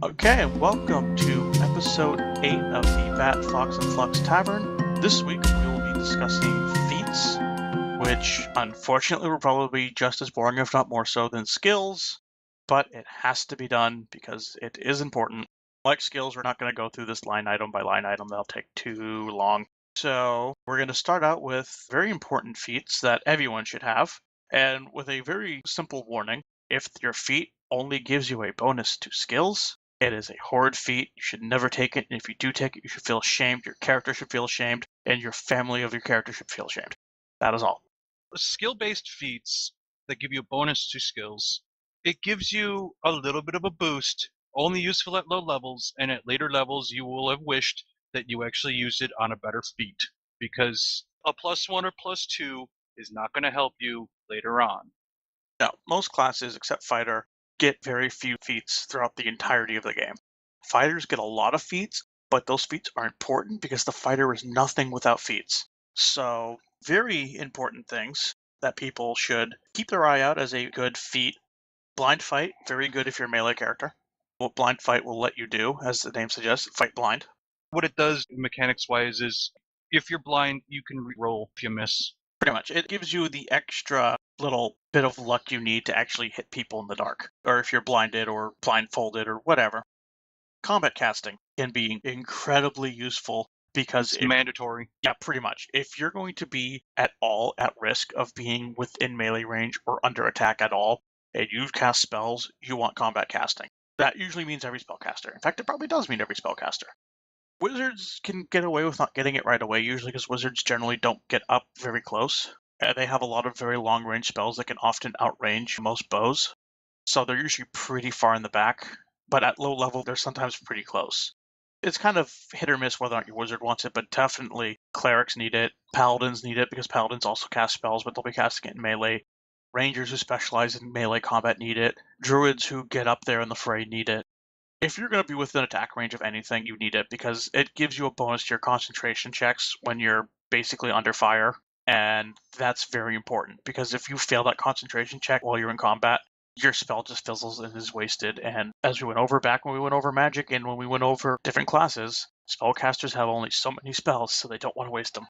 Okay, and welcome to episode 8 of the Bat, Fox, and Flux Tavern. This week we will be discussing Feats, which unfortunately will probably be just as boring, if not more so, than skills, but it has to be done because it is important. Like skills, we're not going to go through this line item by line item, that'll take too long. So we're going to start out with very important feats that everyone should have, and with a very simple warning. If your feat only gives you a bonus to skills, it is a horrid feat. You should never take it. And if you do take it, you should feel ashamed. Your character should feel ashamed. And your family of your character should feel ashamed. That is all. Skill-based feats that give you a bonus to skills. It gives you a little bit of a boost, only useful at low levels, and at later levels you will have wished that you actually used it on a better feat, because a +1 or +2 is not going to help you later on. Now, most classes, except Fighter, get very few feats throughout the entirety of the game. Fighters get a lot of feats, but those feats are important because the Fighter is nothing without feats. So, very important things that people should keep their eye out as a good feat. Blind Fight, very good if you're a melee character. What Blind Fight will let you do, as the name suggests, fight blind. What it does mechanics-wise is, if you're blind, you can re-roll if you miss. Pretty much. It gives you the extra little bit of luck you need to actually hit people in the dark, or if you're blinded or blindfolded or whatever. Combat casting can be incredibly useful because it's mandatory. Yeah, pretty much. If you're going to be at all at risk of being within melee range or under attack at all, and you cast spells, you want combat casting. That usually means every spellcaster. In fact, it probably does mean every spellcaster. Wizards can get away with not getting it right away, usually because wizards generally don't get up very close. They have a lot of very long-range spells that can often outrange most bows, so they're usually pretty far in the back, but at low level, they're sometimes pretty close. It's kind of hit or miss whether or not your wizard wants it, but definitely clerics need it, paladins need it, because paladins also cast spells, but they'll be casting it in melee. Rangers who specialize in melee combat need it. Druids who get up there in the fray need it. If you're going to be within attack range of anything, you need it because it gives you a bonus to your concentration checks when you're basically under fire. And that's very important because if you fail that concentration check while you're in combat, your spell just fizzles and is wasted. And as we went over back when we went over magic and when we went over different classes, spellcasters have only so many spells, so they don't want to waste them.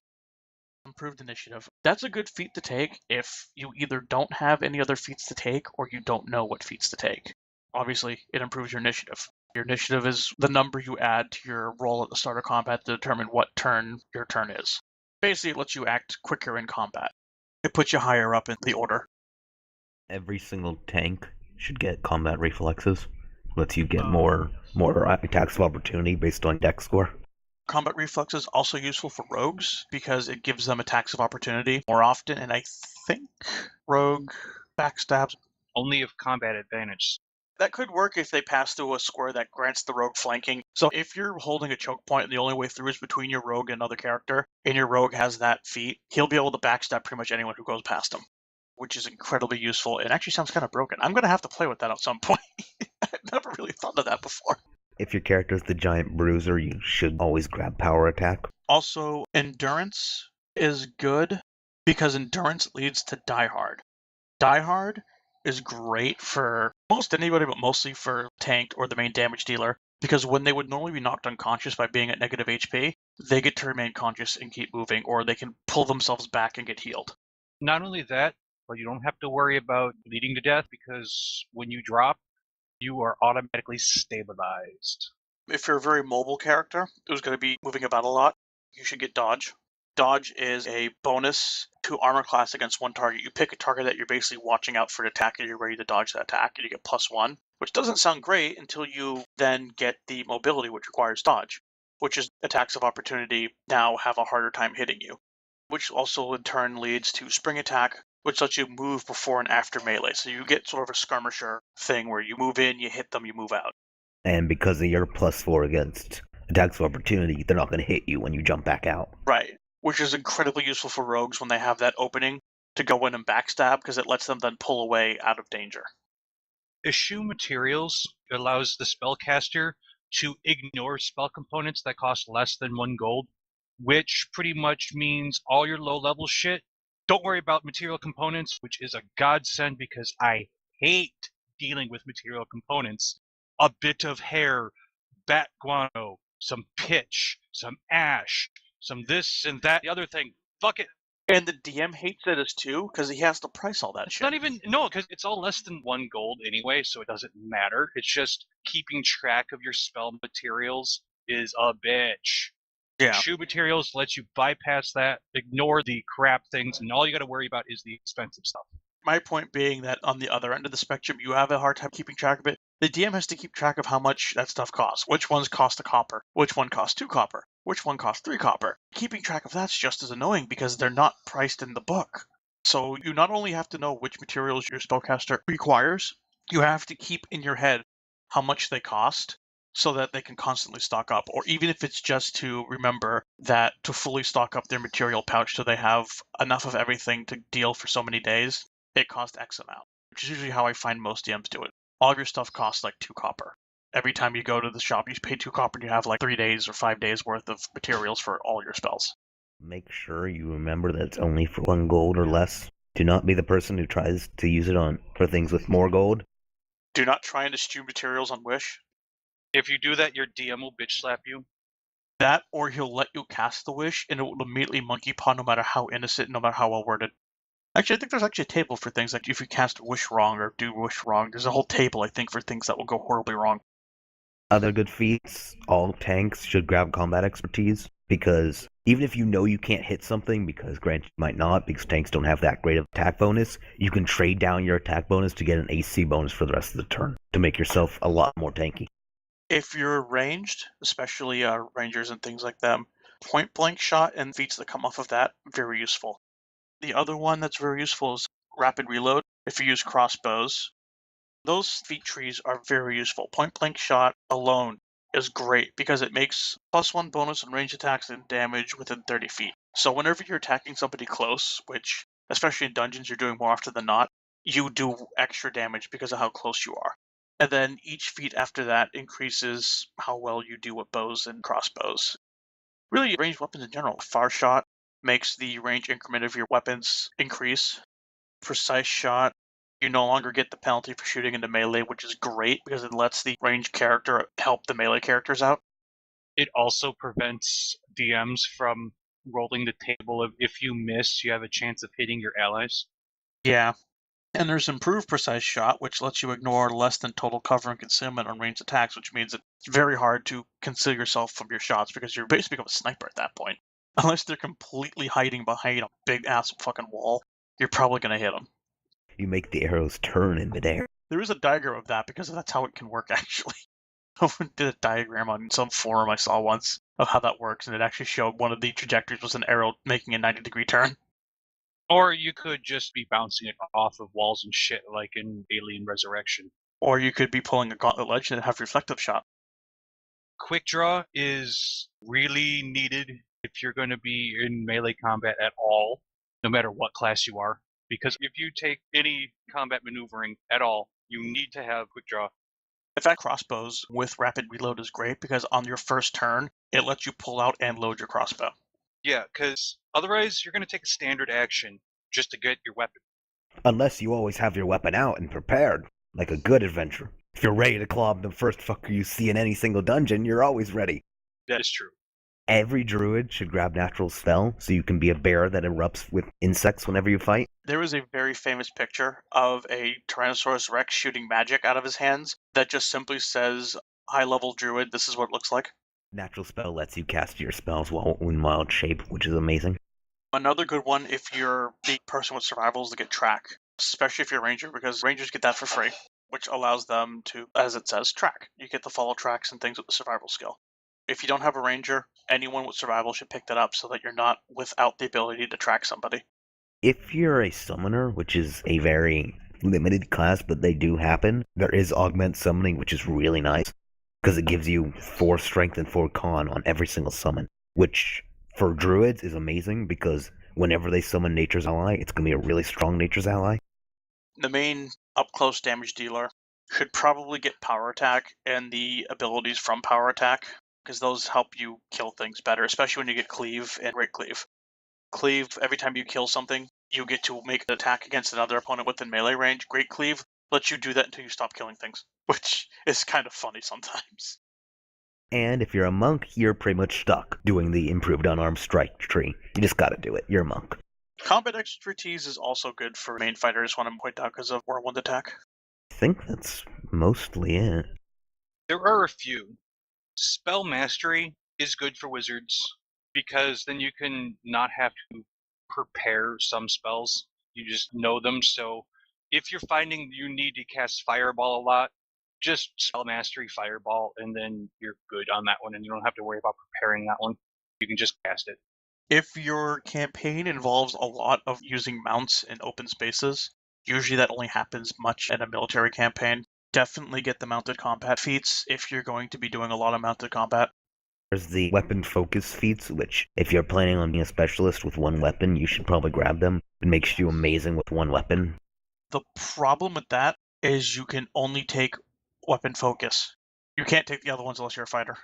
Improved initiative. That's a good feat to take if you either don't have any other feats to take or you don't know what feats to take. Obviously, it improves your initiative. Your initiative is the number you add to your roll at the start of combat to determine what turn your turn is. Basically, it lets you act quicker in combat. It puts you higher up in the order. Every single tank should get combat reflexes. Lets you get more attacks of opportunity based on dex score. Combat reflex is also useful for rogues because it gives them attacks of opportunity more often, and I think rogue backstabs. Only if combat advantage. That could work if they pass through a square that grants the rogue flanking. So if you're holding a choke point and the only way through is between your rogue and another character, and your rogue has that feat, he'll be able to backstab pretty much anyone who goes past him, which is incredibly useful. It actually sounds kind of broken. I'm going to have to play with that at some point. I've never really thought of that before. If your character's the giant bruiser, you should always grab power attack. Also, endurance is good because endurance leads to Die Hard. Die Hard is great for most anybody, but mostly for tank or the main damage dealer, because when they would normally be knocked unconscious by being at negative HP, they get to remain conscious and keep moving, or they can pull themselves back and get healed. Not only that, but you don't have to worry about bleeding to death, because when you drop, you are automatically stabilized. If you're a very mobile character who's going to be moving about a lot, you should get dodge. Dodge is a bonus to armor class against one target. You pick a target that you're basically watching out for an attack and you're ready to dodge that attack, and you get +1, which doesn't sound great until you then get the mobility, which requires dodge, which is attacks of opportunity now have a harder time hitting you, which also in turn leads to spring attack, which lets you move before and after melee. So you get sort of a skirmisher thing where you move in, you hit them, you move out. And because of your +4 against attacks of opportunity, they're not going to hit you when you jump back out. Right. Which is incredibly useful for rogues when they have that opening to go in and backstab, because it lets them then pull away out of danger. Eschew materials allows the spellcaster to ignore spell components that cost less than 1 gold, which pretty much means all your low-level shit. Don't worry about material components, which is a godsend because I hate dealing with material components. a bit of hair, bat guano, some pitch, some ash, some this and that, the other thing. Fuck it. And the DM hates it as too, because he has to price all that It's shit. not even, no, because it's all less than 1 gold anyway, so it doesn't matter. It's just keeping track of your spell materials is a bitch. Yeah. Shoe materials lets you bypass that, ignore the crap things, and all you got to worry about is the expensive stuff. My point being that on the other end of the spectrum, you have a hard time keeping track of it. The DM has to keep track of how much that stuff costs. Which ones cost a copper? Which one costs 2 copper? Which one costs 3 copper? Keeping track of that's just as annoying because they're not priced in the book. So you not only have to know which materials your spellcaster requires, you have to keep in your head how much they cost so that they can constantly stock up. Or even if it's just to remember that to fully stock up their material pouch so they have enough of everything to deal for so many days, it costs X amount, which is usually how I find most DMs do it. All of your stuff costs like 2 copper. Every time you go to the shop, you pay 2 copper and you have like 3 days or 5 days worth of materials for all your spells. Make sure you remember that it's only for 1 gold or less. Do not be the person who tries to use it for things with more gold. Do not try and eschew materials on Wish. If you do that, your DM will bitch slap you. That, or he'll let you cast the Wish and it will immediately monkey paw no matter how innocent, no matter how well worded. Actually, I think there's actually a table for things like if you cast Wish wrong or do Wish wrong. There's a whole table, I think, for things that will go horribly wrong. Other good feats, all tanks should grab combat expertise, because even if you know you can't hit something, because granted you might not, because tanks don't have that great of attack bonus, you can trade down your attack bonus to get an AC bonus for the rest of the turn, to make yourself a lot more tanky. If you're ranged, especially rangers and things like them, point blank shot and feats that come off of that, very useful. The other one that's very useful is rapid reload. If you use crossbows, those feat trees are very useful. Point blank shot alone is great because it makes +1 bonus on range attacks and damage within 30 feet. So whenever you're attacking somebody close, which especially in dungeons you're doing more often than not, you do extra damage because of how close you are. And then each feat after that increases how well you do with bows and crossbows. Really, ranged weapons in general. Far shot makes the range increment of your weapons increase. Precise shot, you no longer get the penalty for shooting into melee, which is great because it lets the ranged character help the melee characters out. It also prevents DMs from rolling the table of if you miss, you have a chance of hitting your allies. Yeah. And there's improved precise shot, which lets you ignore less than total cover and concealment on ranged attacks, which means it's very hard to conceal yourself from your shots because you're basically become a sniper at that point. Unless they're completely hiding behind a big ass fucking wall, you're probably going to hit them. You make the arrows turn in midair. There is a diagram of that because that's how it can work, actually. I did a diagram on some forum I saw once of how that works, and it actually showed one of the trajectories was an arrow making a 90-degree turn. Or you could just be bouncing it off of walls and shit like in Alien Resurrection. Or you could be pulling a gauntlet ledge and have reflective shot. Quick draw is really needed if you're going to be in melee combat at all, no matter what class you are. Because if you take any combat maneuvering at all, you need to have quick draw. In fact, crossbows with rapid reload is great because on your first turn, it lets you pull out and load your crossbow. Yeah, because otherwise you're going to take a standard action just to get your weapon. Unless you always have your weapon out and prepared, like a good adventurer. If you're ready to clobber the first fucker you see in any single dungeon, you're always ready. That is true. Every druid should grab natural spell, so you can be a bear that erupts with insects whenever you fight. There is a very famous picture of a Tyrannosaurus Rex shooting magic out of his hands that just simply says, high-level druid, this is what it looks like. Natural spell lets you cast your spells while in wild shape, which is amazing. Another good one if you're the person with survival is to get track, especially if you're a ranger, because rangers get that for free, which allows them to, as it says, track. You get to follow tracks and things with the survival skill. If you don't have a ranger, anyone with survival should pick that up so that you're not without the ability to track somebody. If you're a summoner, which is a very limited class, but they do happen, there is augment summoning, which is really nice, because it gives you 4 strength and 4 con on every single summon, which for druids is amazing because whenever they summon nature's ally, it's going to be a really strong nature's ally. The main up-close damage dealer should probably get power attack and the abilities from power attack, because those help you kill things better, especially when you get cleave and great cleave. Cleave, every time you kill something, you get to make an attack against another opponent within melee range. Great cleave lets you do that until you stop killing things, which is kind of funny sometimes. And if you're a monk, you're pretty much stuck doing the improved unarmed strike tree. You just gotta do it. You're a monk. Combat expertise is also good for main fighters, want to point out, because of whirlwind attack. I think that's mostly it. There are a few. Spell mastery is good for wizards because then you can not have to prepare some spells. You just know them. So if you're finding you need to cast Fireball a lot, just spell mastery Fireball, and then you're good on that one, and you don't have to worry about preparing that one. You can just cast it. If your campaign involves a lot of using mounts in open spaces, usually that only happens much in a military campaign. Definitely get the mounted combat feats if you're going to be doing a lot of mounted combat. There's the weapon focus feats, which, if you're planning on being a specialist with one weapon, you should probably grab them. It makes you amazing with one weapon. The problem with that is you can only take weapon focus. You can't take the other ones unless you're a fighter.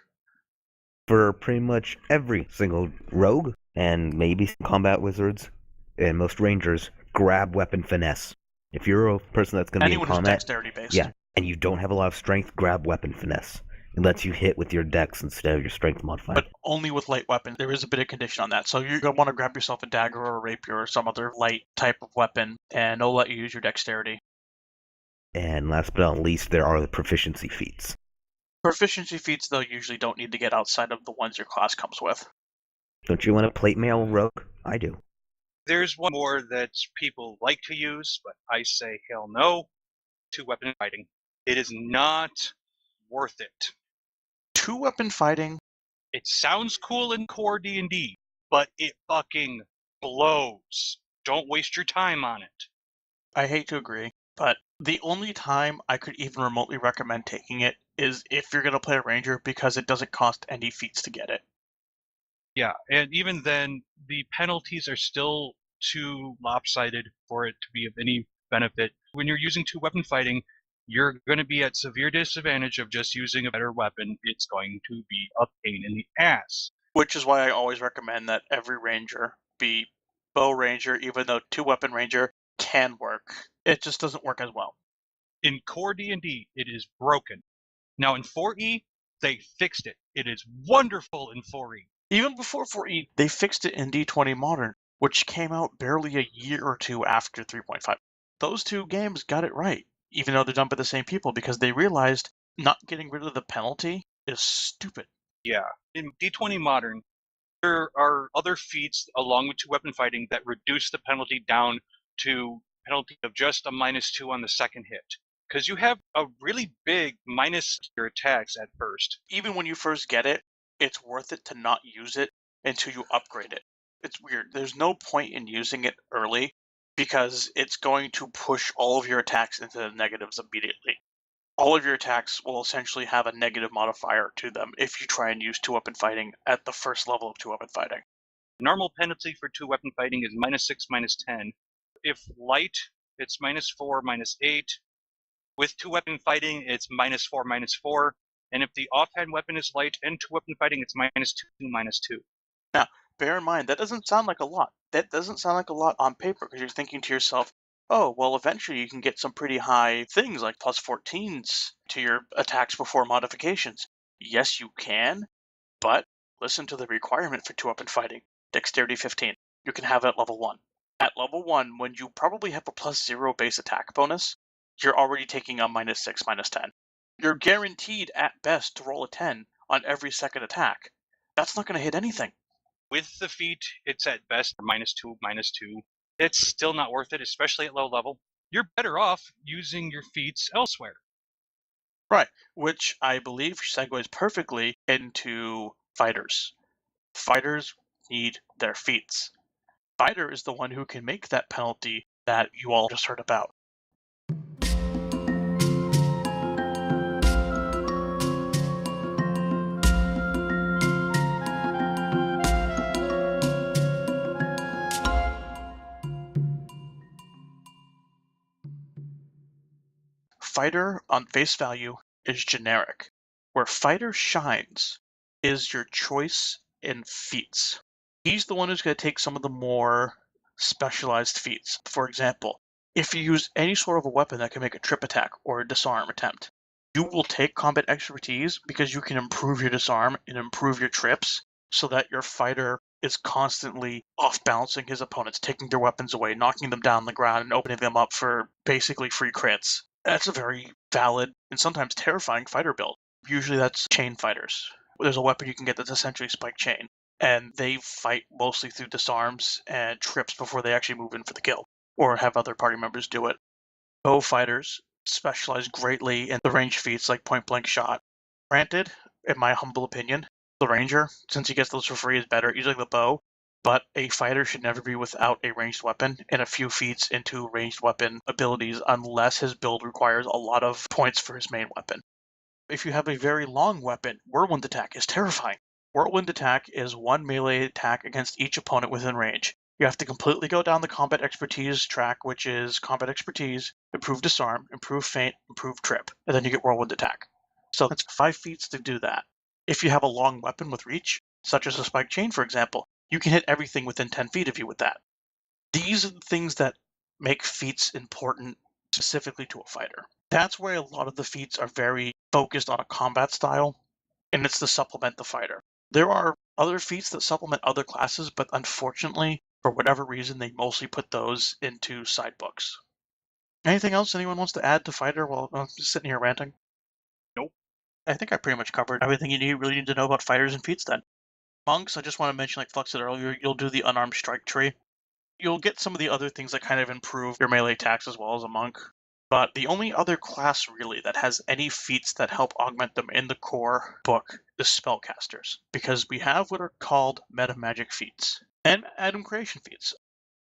For pretty much every single rogue, and maybe some combat wizards, and most rangers, grab weapon finesse. If you're a person that's going to be in Anyone who's combat, dexterity based. yeah, and you don't have a lot of strength, grab weapon finesse. It lets you hit with your dex instead of your strength modifier. But only with light weapon. There is a bit of condition on that. So you're going to want to grab yourself a dagger or a rapier or some other light type of weapon, and it'll let you use your dexterity. And last but not least, there are the proficiency feats. Proficiency feats, though, usually don't need to get outside of the ones your class comes with. Don't you want a plate mail rogue? I do. There's one more that people like to use, but I say hell no. 2-weapon fighting. It is not worth it. 2-weapon fighting. It sounds cool in core D&D, but it fucking blows. Don't waste your time on it. I hate to agree, but the only time I could even remotely recommend taking it is if you're going to play a ranger, because it doesn't cost any feats to get it. Yeah, and even then, the penalties are still too lopsided for it to be of any benefit. When you're using 2-weapon fighting, you're going to be at severe disadvantage of just using a better weapon. It's going to be a pain in the ass. Which is why I always recommend that every ranger be bow ranger, even though 2-weapon ranger can work. It just doesn't work as well. In core D&D, it is broken. Now in 4E, they fixed it. It is wonderful in 4E. Even before 4E, they fixed it in D20 Modern, which came out barely a year or two after 3.5. Those two games got it right, even though they're done by the same people, because they realized not getting rid of the penalty is stupid. Yeah. In D20 Modern, there are other feats along with 2-weapon fighting that reduce the penalty down to penalty of just a -2 on the second hit. Because you have a really big minus to your attacks at first. Even when you first get it, it's worth it to not use it until you upgrade it. It's weird. There's no point in using it early because it's going to push all of your attacks into the negatives immediately. All of your attacks will essentially have a negative modifier to them if you try and use 2-weapon fighting at the first level of 2-weapon fighting. Normal penalty for 2-weapon fighting is -6, -10. If light, it's -4, -8. With 2-weapon fighting, it's -4, -4. And if the offhand weapon is light and 2-weapon fighting, it's -2, -2. Now, bear in mind, that doesn't sound like a lot. That doesn't sound like a lot on paper, because you're thinking to yourself, oh, well, eventually you can get some pretty high things like +14s to your attacks before modifications. Yes, you can, but listen to the requirement for 2-weapon fighting. Dexterity 15. You can have it at level 1. At level 1, when you probably have a +0 base attack bonus, you're already taking a -6, -10. You're guaranteed at best to roll a 10 on every second attack. That's not going to hit anything. With the feat, it's at best -2, -2. It's still not worth it, especially at low level. You're better off using your feats elsewhere. Right, which I believe segues perfectly into fighters. Fighters need their feats. Fighter is the one who can make that penalty that you all just heard about. Fighter on face value is generic. Where fighter shines is your choice in feats. He's the one who's going to take some of the more specialized feats. For example, If you use any sort of a weapon that can make a trip attack or a disarm attempt, you will take combat expertise because you can improve your disarm and improve your trips so that your fighter is constantly off-balancing his opponents, taking their weapons away, knocking them down on the ground, and opening them up for basically free crits. That's a very valid and sometimes terrifying fighter build. Usually that's chain fighters. There's a weapon you can get that's essentially spike chain, and they fight mostly through disarms and trips before they actually move in for the kill, or have other party members do it. Bow fighters specialize greatly in the range feats like point-blank shot. Granted, in my humble opinion, the ranger, since he gets those for free, is better, usually the bow, but a fighter should never be without a ranged weapon and a few feats into ranged weapon abilities unless his build requires a lot of points for his main weapon. If you have a very long weapon, Whirlwind Attack is terrifying. Whirlwind Attack is one melee attack against each opponent within range. You have to completely go down the combat expertise track, which is combat expertise, improve disarm, improve feint, improve trip, and then you get Whirlwind Attack. So that's 5 feats to do that. If you have a long weapon with reach, such as a spike chain, for example, you can hit everything within 10 feet of you with that. These are the things that make feats important specifically to a fighter. That's where a lot of the feats are very focused on a combat style, and it's to supplement the fighter. There are other feats that supplement other classes, but unfortunately, for whatever reason, they mostly put those into side books. Anything else anyone wants to add to fighter while I'm just sitting here ranting? Nope. I think I pretty much covered everything you really need to know about fighters and feats then. Monks, I just want to mention, like Flux said earlier, you'll do the unarmed strike tree. You'll get some of the other things that kind of improve your melee attacks as well as a monk. But the only other class really that has any feats that help augment them in the core book is spellcasters, because we have what are called meta magic feats and item creation feats.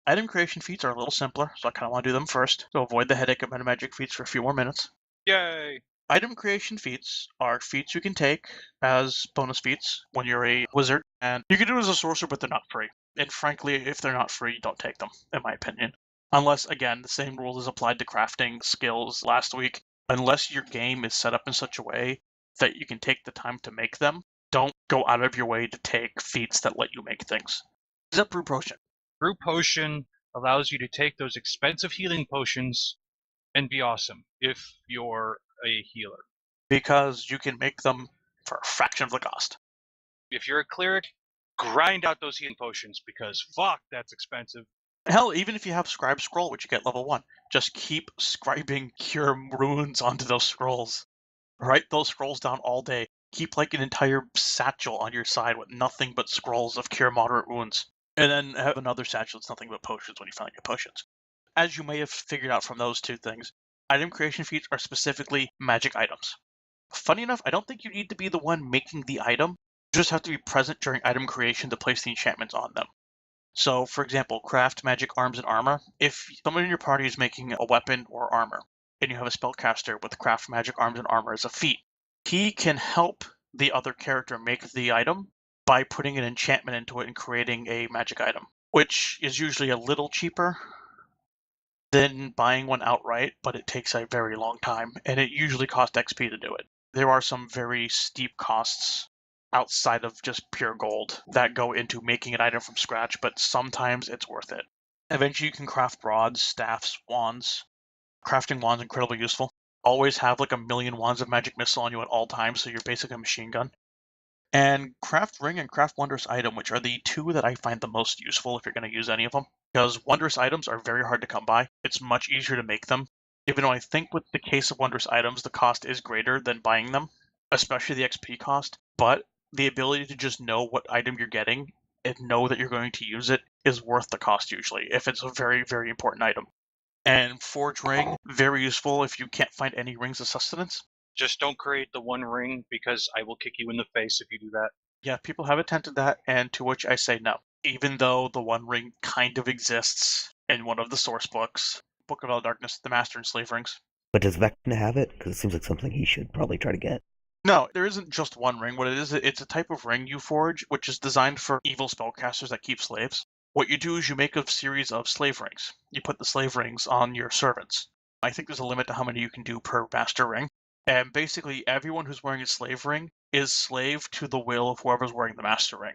Item creation feats are a little simpler, so I kind of want to do them first to avoid the headache of meta magic feats for a few more minutes. Yay! Item creation feats are feats you can take as bonus feats when you're a wizard, and you can do it as a sorcerer, but they're not free. And frankly, if they're not free, don't take them, in my opinion. Unless, again, the same rule is applied to crafting skills last week. Unless your game is set up in such a way that you can take the time to make them, don't go out of your way to take feats that let you make things. Except Brew Potion. Brew Potion allows you to take those expensive healing potions and be awesome if you're a healer. Because you can make them for a fraction of the cost. If you're a cleric, grind out those healing potions because fuck, that's expensive. Hell, even if you have Scribe Scroll, which you get level 1, just keep scribing cure runes onto those scrolls. Write those scrolls down all day. Keep like an entire satchel on your side with nothing but scrolls of cure moderate wounds. And then have another satchel that's nothing but potions when you finally get potions. As you may have figured out from those two things, item creation feats are specifically magic items. Funny enough, I don't think you need to be the one making the item. You just have to be present during item creation to place the enchantments on them. So, for example, craft magic arms and armor. If someone in your party is making a weapon or armor, and you have a spellcaster with craft magic arms and armor as a feat, he can help the other character make the item by putting an enchantment into it and creating a magic item, which is usually a little cheaper than buying one outright, but it takes a very long time, and it usually costs XP to do it. There are some very steep costs outside of just pure gold that go into making an item from scratch, but sometimes it's worth it. Eventually you can craft rods, staffs, wands. Crafting wands incredibly useful. Always have like 1,000,000 wands of magic missile on you at all times, so you're basically a machine gun. And craft ring and craft wondrous item, which are the two that I find the most useful if you're going to use any of them. Because wondrous items are very hard to come by. It's much easier to make them. Even though I think with the case of wondrous items, the cost is greater than buying them, especially the XP cost. But the ability to just know what item you're getting and know that you're going to use it is worth the cost usually, if it's a very, very important item. And Forge Ring, very useful if you can't find any rings of sustenance. Just don't create the one ring because I will kick you in the face if you do that. Yeah, people have attempted that, and to which I say no. Even though the One Ring kind of exists in one of the source books, Book of All Darkness, the Master and Slave Rings. But does Vecna have it? Because it seems like something he should probably try to get. No, there isn't just one ring. What it is, it's a type of ring you forge, which is designed for evil spellcasters that keep slaves. What you do is you make a series of slave rings. You put the slave rings on your servants. I think there's a limit to how many you can do per master ring. And basically, everyone who's wearing a slave ring is slave to the will of whoever's wearing the master ring.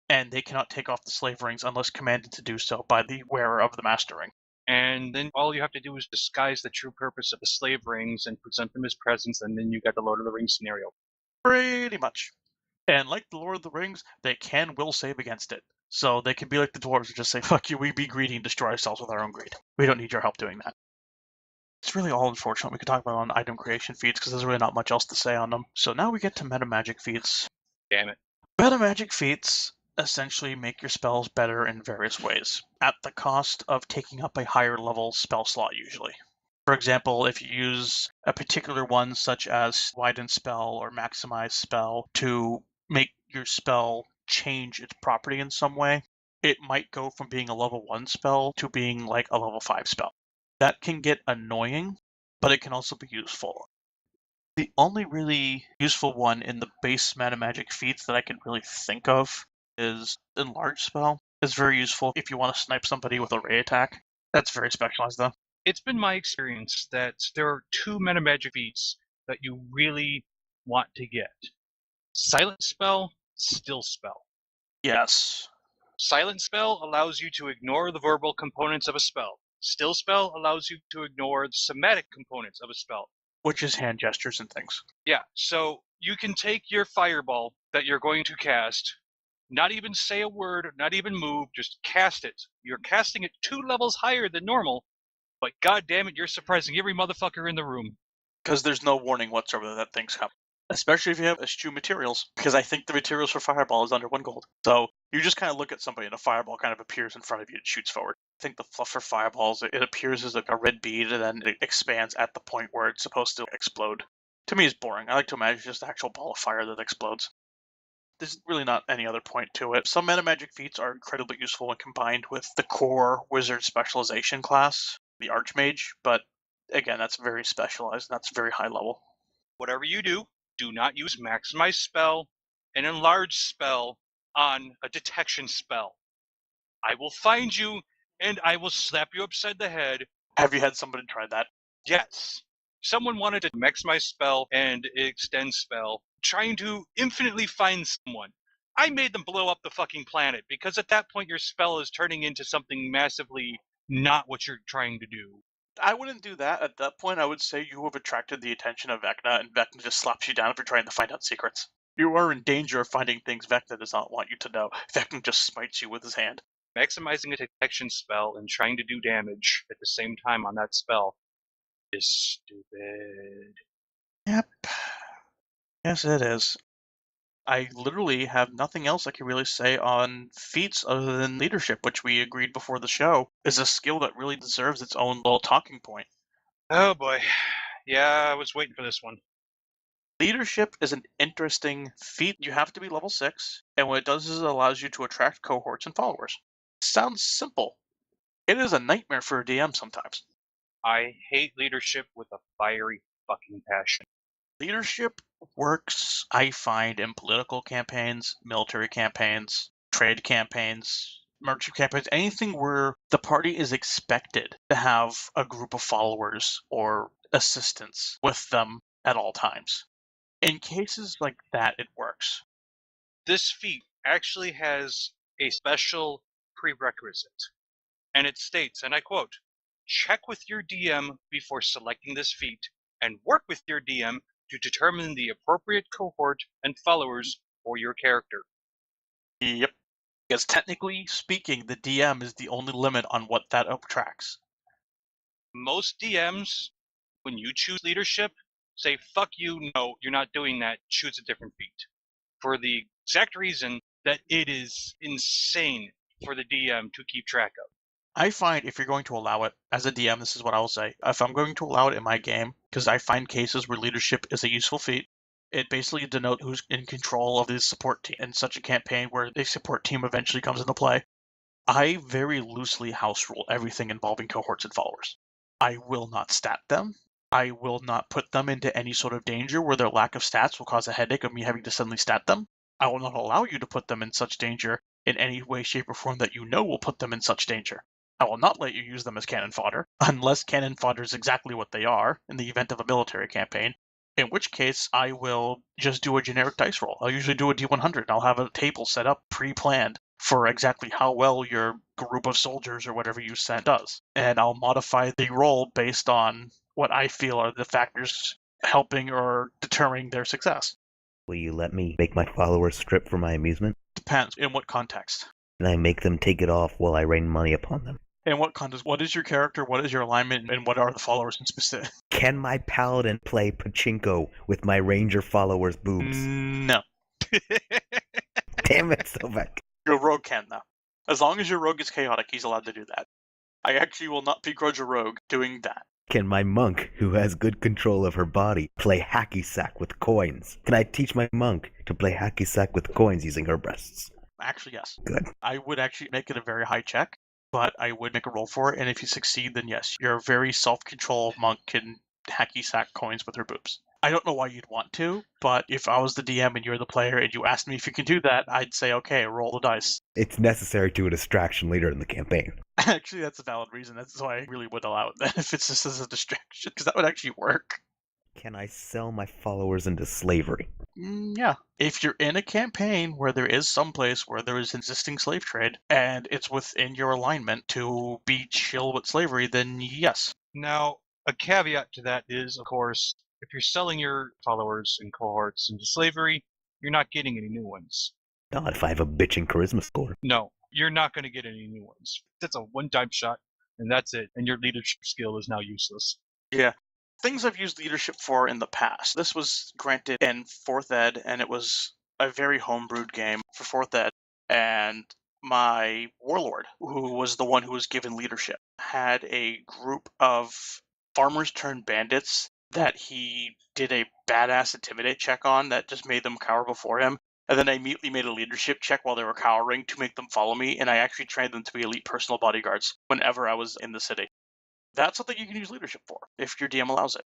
And they cannot take off the slave rings unless commanded to do so by the wearer of the master ring. And then all you have to do is disguise the true purpose of the slave rings and present them as presents, and then you got the Lord of the Rings scenario. Pretty much. And like the Lord of the Rings, they will save against it. So they can be like the dwarves and just say, fuck you, we be greedy and destroy ourselves with our own greed. We don't need your help doing that. It's really all unfortunate we could talk about on item creation feats because there's really not much else to say on them. So now we get to meta magic feats. Damn it. Meta magic feats essentially make your spells better in various ways, at the cost of taking up a higher level spell slot usually. For example, if you use a particular one such as Widen Spell or Maximize Spell to make your spell change its property in some way, it might go from being a level 1 spell to being like a level 5 spell. That can get annoying, but it can also be useful. The only really useful one in the base meta magic feats that I can really think of is Enlarge Spell. It's very useful if you want to snipe somebody with a ray attack. That's very specialized though. It's been my experience that there are two meta magic feats that you really want to get. Silent Spell, Still Spell. Yes. Silent Spell allows you to ignore the verbal components of a spell. Still Spell allows you to ignore the somatic components of a spell. Which is hand gestures and things. Yeah, so you can take your fireball that you're going to cast, not even say a word, not even move, just cast it. You're casting it 2 levels higher than normal, but god damn it, you're surprising every motherfucker in the room. Because there's no warning whatsoever that things come. Especially if you have eschew materials, because I think the materials for Fireball is under 1 gold. So you just kind of look at somebody and a Fireball kind of appears in front of you and shoots forward. I think the fluff for Fireballs, it appears as like a red bead and then it expands at the point where it's supposed to explode. To me, it's boring. I like to imagine just an actual ball of fire that explodes. There's really not any other point to it. Some meta magic feats are incredibly useful when combined with the core wizard specialization class, the Archmage, but again, that's very specialized and that's very high level. Whatever you do not use Maximize Spell and Enlarge Spell on a detection spell. I will find you and I will slap you upside the head. Have you had somebody try that? Yes. Someone wanted to Maximize Spell and Extend Spell, trying to infinitely find someone. I made them blow up the fucking planet, because at that point your spell is turning into something massively not what you're trying to do. I wouldn't do that. At that point, I would say you have attracted the attention of Vecna, and Vecna just slaps you down if you're trying to find out secrets. You are in danger of finding things Vecna does not want you to know. Vecna just smites you with his hand. Maximizing a detection spell and trying to do damage at the same time on that spell is stupid. Yep. Yes, it is. I literally have nothing else I can really say on feats other than leadership, which we agreed before the show is a skill that really deserves its own little talking point. Oh boy. Yeah, I was waiting for this one. Leadership is an interesting feat. You have to be level 6, and what it does is it allows you to attract cohorts and followers. Sounds simple. It is a nightmare for a DM sometimes. I hate leadership with a fiery fucking passion. Leadership works, I find, in political campaigns, military campaigns, trade campaigns, merchant campaigns, anything where the party is expected to have a group of followers or assistants with them at all times. In cases like that, it works. This feat actually has a special prerequisite, and it states, and I quote, "Check with your DM before selecting this feat, and work with your DM to determine the appropriate cohort and followers for your character." Yep. Because technically speaking, the DM is the only limit on what that attracts. Most DMs, when you choose leadership, say, fuck you, no, you're not doing that, choose a different feat. For the exact reason that it is insane for the DM to keep track of. I find if you're going to allow it, as a DM, this is what I will say. If I'm going to allow it in my game, because I find cases where leadership is a useful feat, it basically denotes who's in control of the support team in such a campaign where the support team eventually comes into play. I very loosely house rule everything involving cohorts and followers. I will not stat them. I will not put them into any sort of danger where their lack of stats will cause a headache of me having to suddenly stat them. I will not allow you to put them in such danger in any way, shape, or form that you know will put them in such danger. I will not let you use them as cannon fodder, unless cannon fodder is exactly what they are in the event of a military campaign, in which case I will just do a generic dice roll. I'll usually do a D100, and I'll have a table set up pre-planned for exactly how well your group of soldiers or whatever you sent does. And I'll modify the roll based on what I feel are the factors helping or deterring their success. Will you let me make my followers strip for my amusement? Depends in what context. And I make them take it off while I rain money upon them. In what context? What is your character? What is your alignment? And what are the followers in specific? Can my paladin play pachinko with my ranger followers' boobs? No. Damn it, Sovek. Your rogue can, though. As long as your rogue is chaotic, he's allowed to do that. I actually will not begrudge a rogue doing that. Can my monk, who has good control of her body, play hacky sack with coins? Can I teach my monk to play hacky sack with coins using her breasts? Actually, yes. Good. I would actually make it a very high check, but I would make a roll for it, and if you succeed, then yes, your very self-controlled monk can hacky sack coins with her boobs. I don't know why you'd want to, but if I was the DM and you're the player and you asked me if you can do that, I'd say, okay, roll the dice. It's necessary to a distraction later in the campaign. Actually, that's a valid reason. That's why I really would allow it then if it's just as a distraction, because that would actually work. Can I sell my followers into slavery? Yeah. If you're in a campaign where there is some place where there is existing slave trade and it's within your alignment to be chill with slavery, then yes. Now, a caveat to that is, of course, if you're selling your followers and cohorts into slavery, you're not getting any new ones. Not if I have a bitching charisma score. No, you're not going to get any new ones. That's a one-time shot, and that's it. And your leadership skill is now useless. Yeah. Things I've used leadership for in the past. This was granted in 4th Ed, and it was a very homebrewed game for 4th Ed. And my warlord, who was the one who was given leadership, had a group of farmers turned bandits that he did a badass intimidate check on that just made them cower before him. And then I immediately made a leadership check while they were cowering to make them follow me, and I actually trained them to be elite personal bodyguards whenever I was in the city. That's something you can use leadership for, if your DM allows it.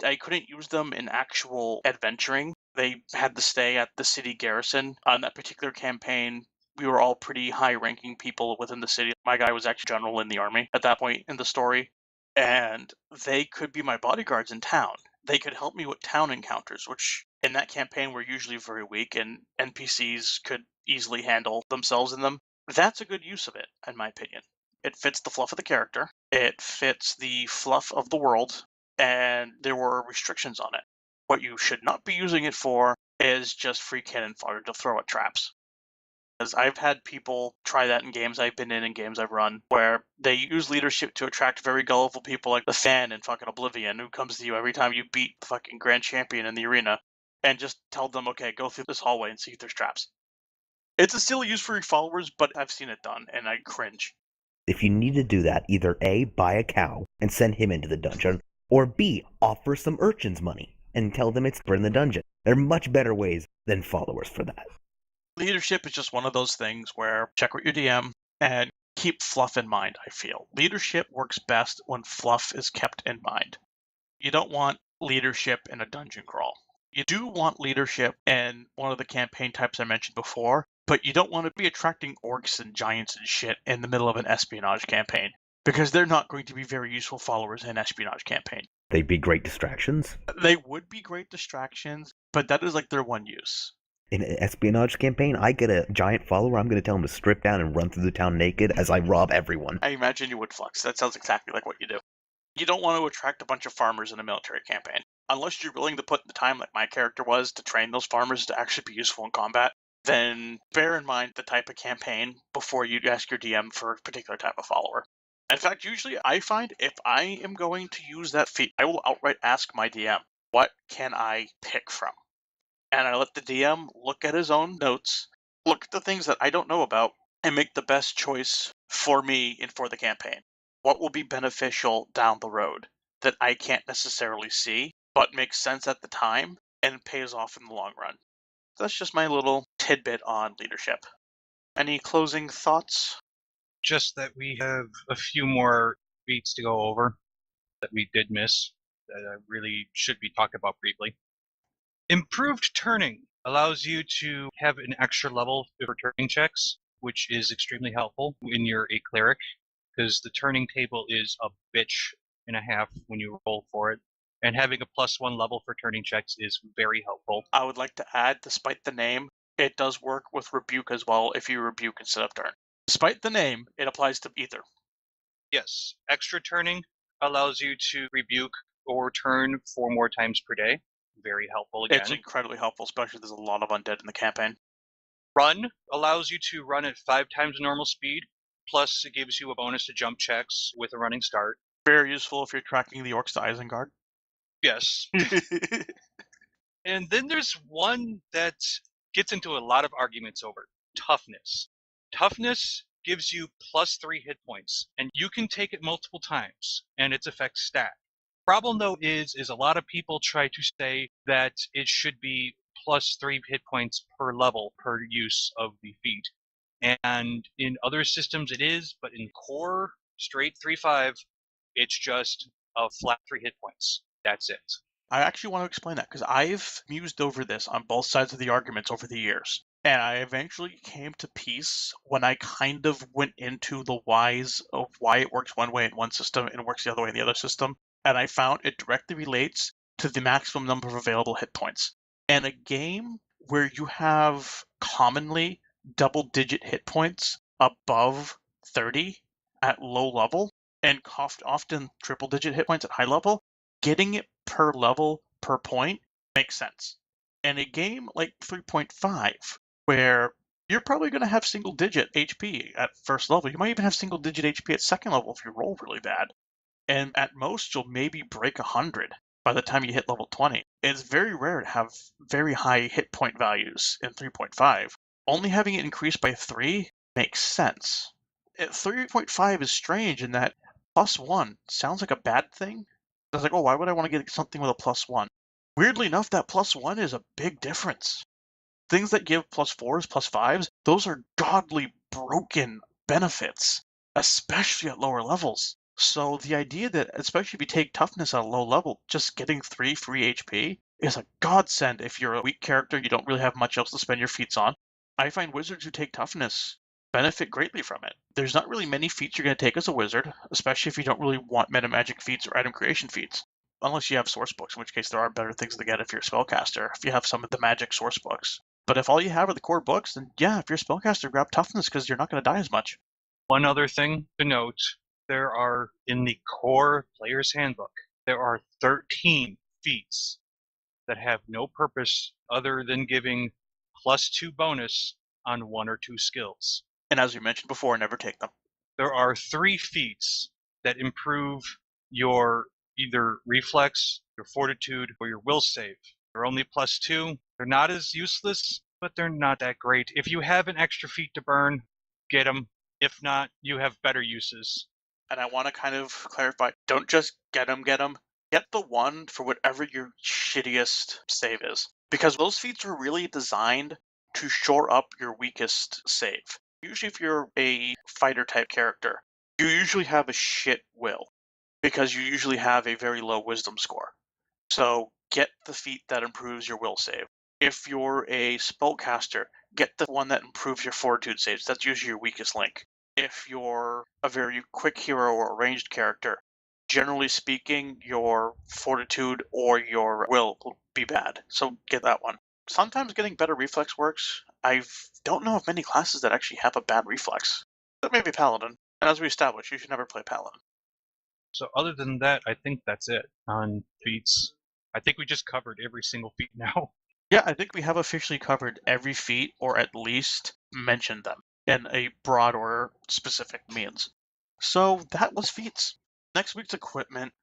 I couldn't use them in actual adventuring. They had to stay at the city garrison. On that particular campaign, we were all pretty high-ranking people within the city. My guy was actually general in the army at that point in the story. And they could be my bodyguards in town. They could help me with town encounters, which in that campaign were usually very weak, and NPCs could easily handle themselves in them. That's a good use of it, in my opinion. It fits the fluff of the character, it fits the fluff of the world, and there were restrictions on it. What you should not be using it for is just free cannon fodder to throw at traps. Because I've had people try that in games I've been in and games I've run, where they use leadership to attract very gullible people like the fan in fucking Oblivion, who comes to you every time you beat the fucking grand champion in the arena, and just tell them, okay, go through this hallway and see if there's traps. It's a still use for your followers, but I've seen it done, and I cringe. If you need to do that, either A, buy a cow and send him into the dungeon, or B, offer some urchins money and tell them it's in the dungeon. There are much better ways than followers for that. Leadership is just one of those things where check with your DM and keep fluff in mind, I feel. Leadership works best when fluff is kept in mind. You don't want leadership in a dungeon crawl. You do want leadership in one of the campaign types I mentioned before, but you don't want to be attracting orcs and giants and shit in the middle of an espionage campaign, because they're not going to be very useful followers in an espionage campaign. They'd be great distractions. They would be great distractions, but that is like their one use. In an espionage campaign, I get a giant follower, I'm going to tell him to strip down and run through the town naked as I rob everyone. I imagine you would, Flux. That sounds exactly like what you do. You don't want to attract a bunch of farmers in a military campaign. Unless you're willing to put the time, like my character was, to train those farmers to actually be useful in combat, then bear in mind the type of campaign before you ask your DM for a particular type of follower. In fact, usually I find if I am going to use that feat, I will outright ask my DM, what can I pick from? And I let the DM look at his own notes, look at the things that I don't know about, and make the best choice for me and for the campaign. What will be beneficial down the road that I can't necessarily see, but makes sense at the time and pays off in the long run. That's just my little tidbit on leadership. Any closing thoughts? Just that we have a few more beats to go over that we did miss that I really should be talked about briefly. Improved turning allows you to have an extra level for turning checks, which is extremely helpful when you're a cleric, because the turning table is a bitch and a half when you roll for it. And having a +1 level for turning checks is very helpful. I would like to add, despite the name, It does work with Rebuke as well if you Rebuke instead of Turn. Despite the name, it applies to either. Yes, extra turning allows you to rebuke or turn 4 more times per day. Very helpful again. It's incredibly helpful, especially if there's a lot of undead in the campaign. Run allows you to run at 5 times normal speed, plus it gives you a bonus to jump checks with a running start. Very useful if you're tracking the orcs to Isengard. Yes. And then there's one that gets into a lot of arguments over toughness. Toughness gives you +3 hit points, and you can take it multiple times, and its effects stack. Problem though is a lot of people try to say that it should be +3 hit points per level per use of the feat. And in other systems it is, but in core straight 3-5, it's just a flat 3 hit points. That's it. I actually want to explain that because I've mused over this on both sides of the arguments over the years. And I eventually came to peace when I kind of went into the whys of why it works one way in one system and works the other way in the other system. And I found it directly relates to the maximum number of available hit points. And a game where you have commonly double-digit hit points above 30 at low level and often triple-digit hit points at high level, getting it per level per point makes sense. And a game like 3.5, where you're probably going to have single-digit HP at first level, you might even have single-digit HP at second level if you roll really bad, and at most you'll maybe break 100 by the time you hit level 20. It's very rare to have very high hit point values in 3.5. Only having it increase by 3 makes sense. 3.5 is strange in that +1 sounds like a bad thing. I was like, oh, why would I want to get something with a +1? Weirdly enough, that +1 is a big difference. Things that give +4s, +5s, those are godly broken benefits, especially at lower levels. So the idea that, especially if you take toughness at a low level, just getting 3 free HP is a godsend if you're a weak character, you don't really have much else to spend your feats on. I find wizards who take toughness benefit greatly from it. There's not really many feats you're going to take as a wizard, especially if you don't really want meta magic feats or item creation feats. Unless you have source books, in which case there are better things to get if you're a spellcaster, if you have some of the magic source books. But if all you have are the core books, then yeah, if you're a spellcaster, grab toughness because you're not going to die as much. One other thing to note, there are, in the core player's handbook, there are 13 feats that have no purpose other than giving +2 bonus on 1 or 2 skills. And as we mentioned before, never take them. There are 3 feats that improve your either reflex, your fortitude, or your will save. They're only +2. They're not as useless, but they're not that great. If you have an extra feat to burn, get them. If not, you have better uses. And I want to kind of clarify, don't just get them. Get the one for whatever your shittiest save is. Because those feats are really designed to shore up your weakest save. Usually if you're a fighter type character, you usually have a shit will. Because you usually have a very low wisdom score. So get the feat that improves your will save. If you're a spellcaster, get the one that improves your fortitude saves. That's usually your weakest link. If you're a very quick hero or a ranged character, generally speaking, your fortitude or your will be bad. So get that one. Sometimes getting better reflex works. I don't know of many classes that actually have a bad reflex. But maybe Paladin. And as we established, you should never play Paladin. So other than that, I think that's it on feats. I think we just covered every single feat now. Yeah, I think we have officially covered every feat, or at least mentioned them in a broad or specific means. So that was feats. Next week's equipment,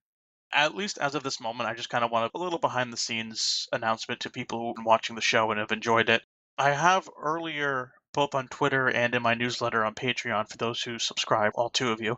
at least as of this moment, I just kind of want a little behind the scenes announcement to people who've been watching the show and have enjoyed it. I have earlier, both on Twitter and in my newsletter on Patreon, for those who subscribe, all 2 of you,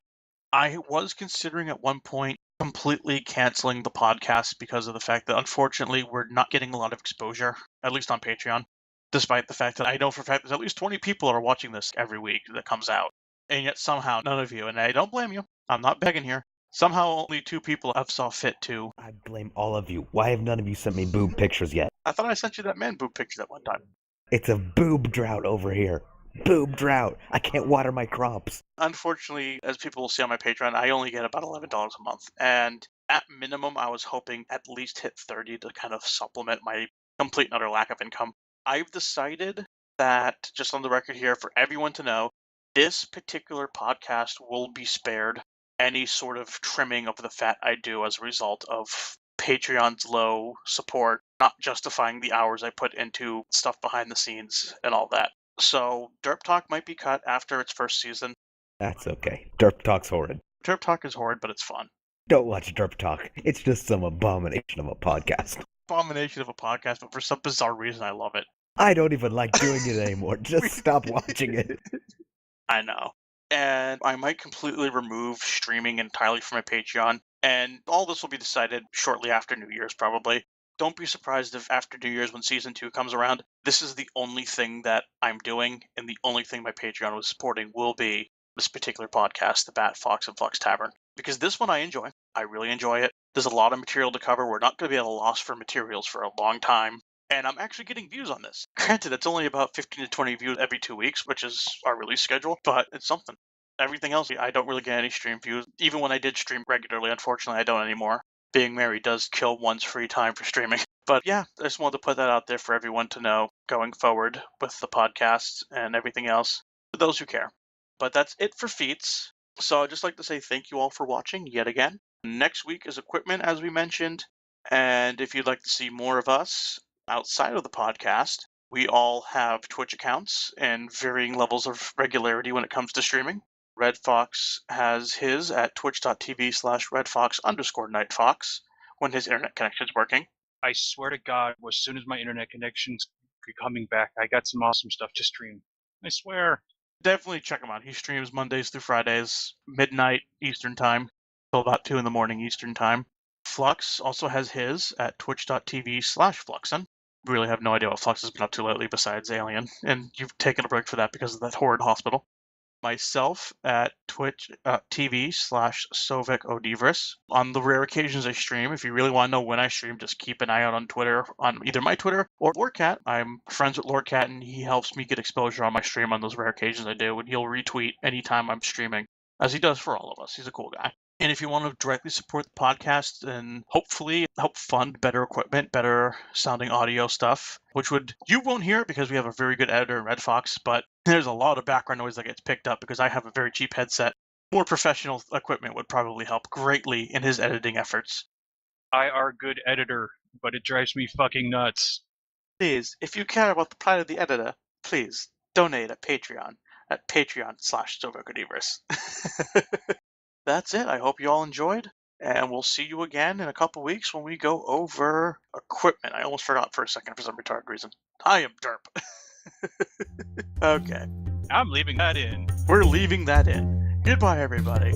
I was considering at one point completely canceling the podcast because of the fact that unfortunately we're not getting a lot of exposure, at least on Patreon, despite the fact that I know for a fact there's at least 20 people are watching this every week that comes out. And yet somehow none of you, and I don't blame you, I'm not begging here, somehow only 2 people have saw fit to. I blame all of you. Why have none of you sent me boob pictures yet? I thought I sent you that man boob picture that one time. It's a boob drought over here. Boob drought. I can't water my crops. Unfortunately, as people will see on my Patreon, I only get about $11 a month. And at minimum, I was hoping at least hit 30 to kind of supplement my complete and utter lack of income. I've decided that, just on the record here, for everyone to know, this particular podcast will be spared any sort of trimming of the fat I do as a result of Patreon's low support, not justifying the hours I put into stuff behind the scenes and all that. So Derp Talk might be cut after its first season. That's okay. Derp Talk's horrid. Derp Talk is horrid, but it's fun. Don't watch Derp Talk. It's just some abomination of a podcast. Abomination of a podcast, but for some bizarre reason I love it. I don't even like doing it anymore. Just stop watching it. I know. And I might completely remove streaming entirely from my Patreon, and all this will be decided shortly after New Year's, probably. Don't be surprised if after New Year's, when Season 2 comes around, this is the only thing that I'm doing, and the only thing my Patreon was supporting will be this particular podcast, the Bat, Fox, and Flux Tavern. Because this one I enjoy. I really enjoy it. There's a lot of material to cover. We're not going to be at a loss for materials for a long time. And I'm actually getting views on this. Granted, it's only about 15 to 20 views every 2 weeks, which is our release schedule, but it's something. Everything else, I don't really get any stream views. Even when I did stream regularly, unfortunately, I don't anymore. Being married does kill one's free time for streaming. But yeah, I just wanted to put that out there for everyone to know going forward with the podcasts and everything else, for those who care. But that's it for Feats. So I'd just like to say thank you all for watching yet again. Next week is equipment, as we mentioned. And if you'd like to see more of us outside of the podcast, we all have Twitch accounts and varying levels of regularity when it comes to streaming. Red Fox has his at twitch.tv/redfox_nightfox when his internet connection's working. I swear to God, as soon as my internet connection's coming back, I got some awesome stuff to stream. I swear. Definitely check him out. He streams Mondays through Fridays, midnight Eastern time, till about 2 in the morning Eastern time. Flux also has his at twitch.tv/fluxen. Really have no idea what Flux has been up to lately besides Alien, and you've taken a break for that because of that horrid hospital. Myself at twitch.tv/SovekOnivris. On the rare occasions I stream, if you really want to know when I stream, just keep an eye out on Twitter, on either my Twitter or LordCat. I'm friends with LordCat, and he helps me get exposure on my stream on those rare occasions I do, and he'll retweet anytime I'm streaming, as he does for all of us. He's a cool guy. And if you want to directly support the podcast and hopefully help fund better equipment, better sounding audio stuff, which you won't hear it because we have a very good editor in Red Fox, but there's a lot of background noise that gets picked up because I have a very cheap headset. More professional equipment would probably help greatly in his editing efforts. I are a good editor, but it drives me fucking nuts. Please, if you care about the plight of the editor, please donate at Patreon at patreon.com/SovekOnivris. That's it. I hope you all enjoyed, and we'll see you again in a couple weeks when we go over equipment. I almost forgot for a second for some retarded reason. I am Derp. Okay. I'm leaving that in. We're leaving that in. Goodbye, everybody.